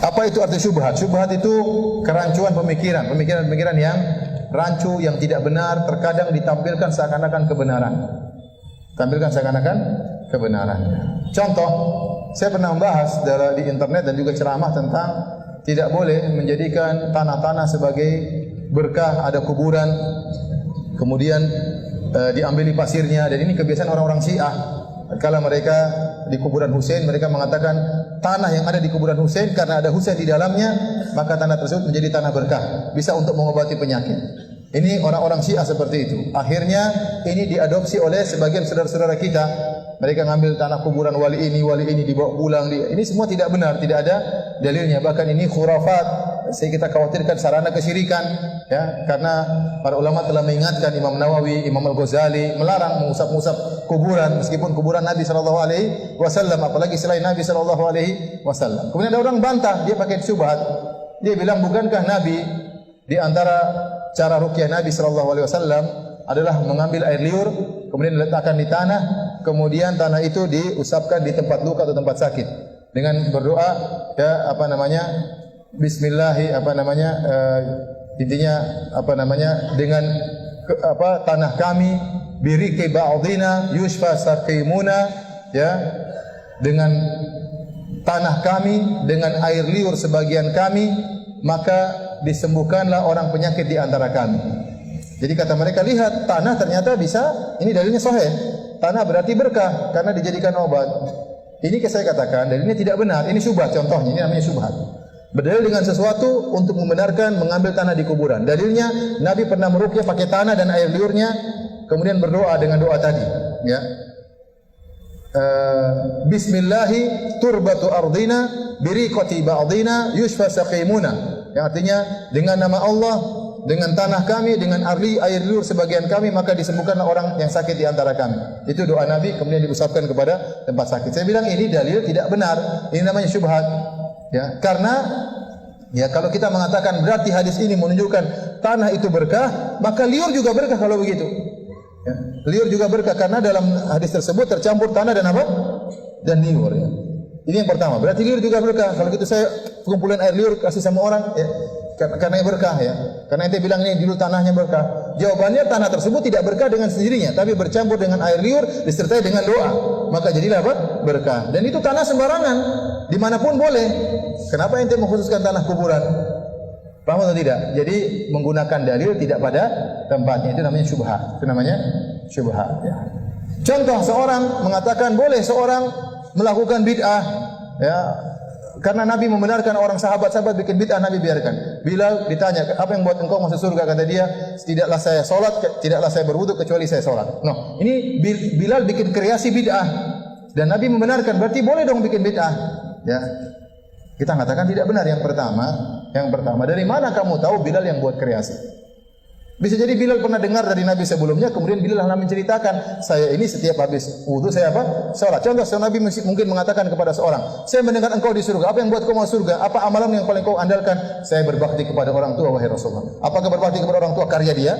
Apa itu arti syubhat? Syubhat itu kerancuan pemikiran, pemikiran yang rancu, yang tidak benar, terkadang ditampilkan seakan-akan kebenaran. Tampilkan seakan-akan kebenaran. Contoh, saya pernah membahas di internet dan juga ceramah tentang tidak boleh menjadikan tanah-tanah sebagai berkah, ada kuburan, kemudian diambili pasirnya, dan ini kebiasaan orang-orang Syiah. Kalau mereka di kuburan Husain, mereka mengatakan tanah yang ada di kuburan Husain karena ada Husain di dalamnya, maka tanah tersebut menjadi tanah berkah, bisa untuk mengobati penyakit. Ini orang-orang Syiah seperti itu. Akhirnya ini diadopsi oleh sebagian saudara-saudara kita. Mereka ngambil tanah kuburan wali ini dibawa pulang. Ini semua tidak benar, tidak ada dalilnya. Bahkan ini khurafat. Saya kita khawatirkan sarana kesyirikan, ya, karena para ulama telah mengingatkan, Imam Nawawi, Imam Al-Ghazali melarang mengusap-usap kuburan, meskipun kuburan Nabi sallallahu alaihi wasallam, apalagi selain Nabi sallallahu alaihi wasallam. Kemudian ada orang bantah, dia pakai syubhat. Dia bilang, bukankah Nabi di antara cara ruqyah Nabi sallallahu alaihi wasallam adalah mengambil air liur, kemudian diletakkan di tanah, kemudian tanah itu diusapkan di tempat luka atau tempat sakit dengan berdoa, ya, Bismillahi dengan tanah kami biriki ba'dina yushfa saqimuna, ya, dengan tanah kami, dengan air liur sebagian kami, maka disembuhkanlah orang penyakit di antara kami. Jadi kata mereka, lihat tanah ternyata bisa, ini dalilnya sahih. Tanah berarti berkah karena dijadikan obat. Ini saya katakan dalilnya tidak benar. Ini syubhat contohnya, ini namanya syubhat. Berdalil dengan sesuatu untuk membenarkan mengambil tanah di kuburan. Dalilnya Nabi pernah meruqyah pakai tanah dan air liurnya, kemudian berdoa dengan doa tadi, ya. Bismillahi turbatu ardina biriqati ba'dina yushfa saqimuna. Yang artinya dengan nama Allah, dengan tanah kami, dengan air liur sebagian kami, maka disembuhkanlah orang yang sakit di antara kami. Itu doa Nabi, kemudian diusapkan kepada tempat sakit. Saya bilang ini dalil tidak benar. Ini namanya syubhat. Ya, karena ya kalau kita mengatakan berarti hadis ini menunjukkan tanah itu berkah, maka liur juga berkah kalau begitu. Ya, liur juga berkah karena dalam hadis tersebut tercampur tanah dan apa? Dan liur, ya. Ini yang pertama. Berarti liur juga berkah. Kalau gitu saya kumpulin air liur kasih sama orang, ya, karena berkah, ya. Karena ente bilang ini dulu tanahnya berkah. Jawabannya tanah tersebut tidak berkah dengan sendirinya, tapi bercampur dengan air liur disertai dengan doa. Maka jadilah apa? Berkah. Dan itu tanah sembarangan, dimanapun boleh. Kenapa ente mengkhususkan tanah kuburan? Paham atau tidak? Jadi menggunakan dalil tidak pada tempatnya, itu namanya syubhat. Itu namanya syubhat, ya. Contoh, seorang mengatakan boleh seorang melakukan bid'ah, ya, karena Nabi membenarkan orang sahabat-sahabat bikin bid'ah, Nabi biarkan. Bilal ditanya, apa yang buat engkau masuk surga? Kata dia, tidaklah saya solat, tidaklah saya berwudu kecuali saya solat. No, ini Bilal bikin kreasi bid'ah dan Nabi membenarkan, berarti boleh dong bikin bid'ah, ya. Kita katakan tidak benar. Yang pertama, dari mana kamu tahu Bilal yang buat kreasi? Bisa jadi Bilal pernah dengar dari Nabi sebelumnya, kemudian Bilal menceritakan, saya ini setiap habis wudu saya apa? Salat. Contoh, Nabi mungkin mengatakan kepada seorang, saya mendengar engkau di surga. Apa yang buat kau masuk surga? Apa amalan yang paling kau andalkan? Saya berbakti kepada orang tua, wahai Rasulullah. Apakah berbakti kepada orang tua karya dia?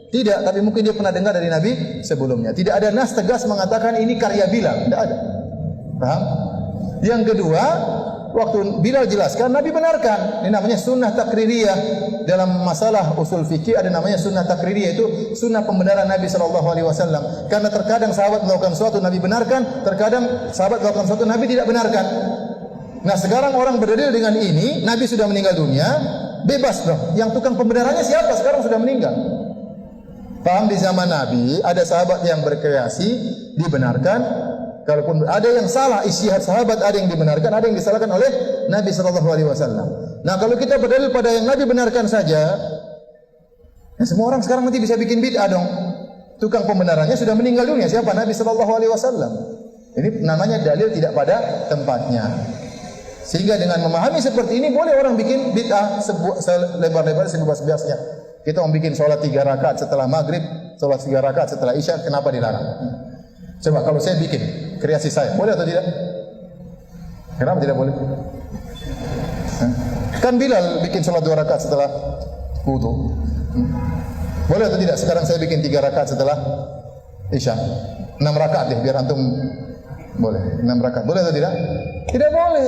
Tidak, tapi mungkin dia pernah dengar dari Nabi sebelumnya. Tidak ada nas tegas mengatakan ini karya Bilal. Tidak ada. Paham? Yang kedua, waktu Bilal jelaskan, Nabi benarkan. Ini namanya sunnah takririyah. Dalam masalah usul fikih ada namanya sunnah takririyah, itu sunnah pembenaran Nabi sallallahu alaihi wasallam. Karena terkadang sahabat melakukan sesuatu Nabi benarkan, terkadang sahabat melakukan sesuatu Nabi tidak benarkan. Nah, sekarang orang berdalil dengan ini, Nabi sudah meninggal dunia, bebas dong. Yang tukang pembenarannya siapa? Sekarang sudah meninggal. Paham, di zaman Nabi ada sahabat yang berkreasi dibenarkan. Kalaupun ada yang salah, ijtihad sahabat ada yang dibenarkan, ada yang disalahkan oleh Nabi sallallahu alaihi wasallam. Nah, kalau kita berdalil pada yang Nabi benarkan saja, ya semua orang sekarang nanti bisa bikin bid'ah dong. Tukang pembenarannya sudah meninggal dunia, siapa? Nabi sallallahu alaihi wasallam. Ini namanya dalil tidak pada tempatnya. Sehingga dengan memahami seperti ini, boleh orang bikin bid'ah selebar-lebar, sebebas-bebasnya. Kita mau bikin sholat 3 rakaat setelah maghrib, sholat 3 rakaat setelah isya, kenapa dilarang? Coba kalau saya bikin kreasi saya, boleh atau tidak? Kenapa tidak boleh? Kan Bilal bikin sholat 2 rakaat setelah wudu. Boleh atau tidak? Sekarang saya bikin 3 rakaat setelah isya. 6 rakaat deh, biar antum boleh. 6 rakaat. Boleh atau tidak? Tidak boleh.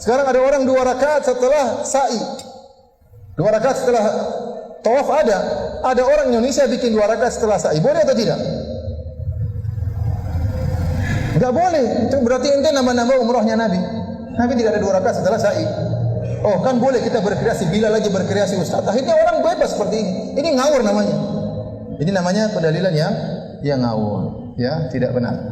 Sekarang ada orang 2 rakaat setelah sa'i. 2 rakaat setelah tawaf ada. Ada orang Indonesia bikin 2 rakaat setelah sa'i. Boleh atau tidak? Enggak boleh. Itu berarti ente nambah-nambah umrahnya Nabi. Nabi tidak ada 2 rakaat setelah sa'i. Oh, kan boleh kita berkreasi, bila lagi berkreasi Ustaz. Akhirnya orang bebas seperti ini. Ini ngawur namanya. Ini namanya pendalilan yang ngawur, ya, tidak benar.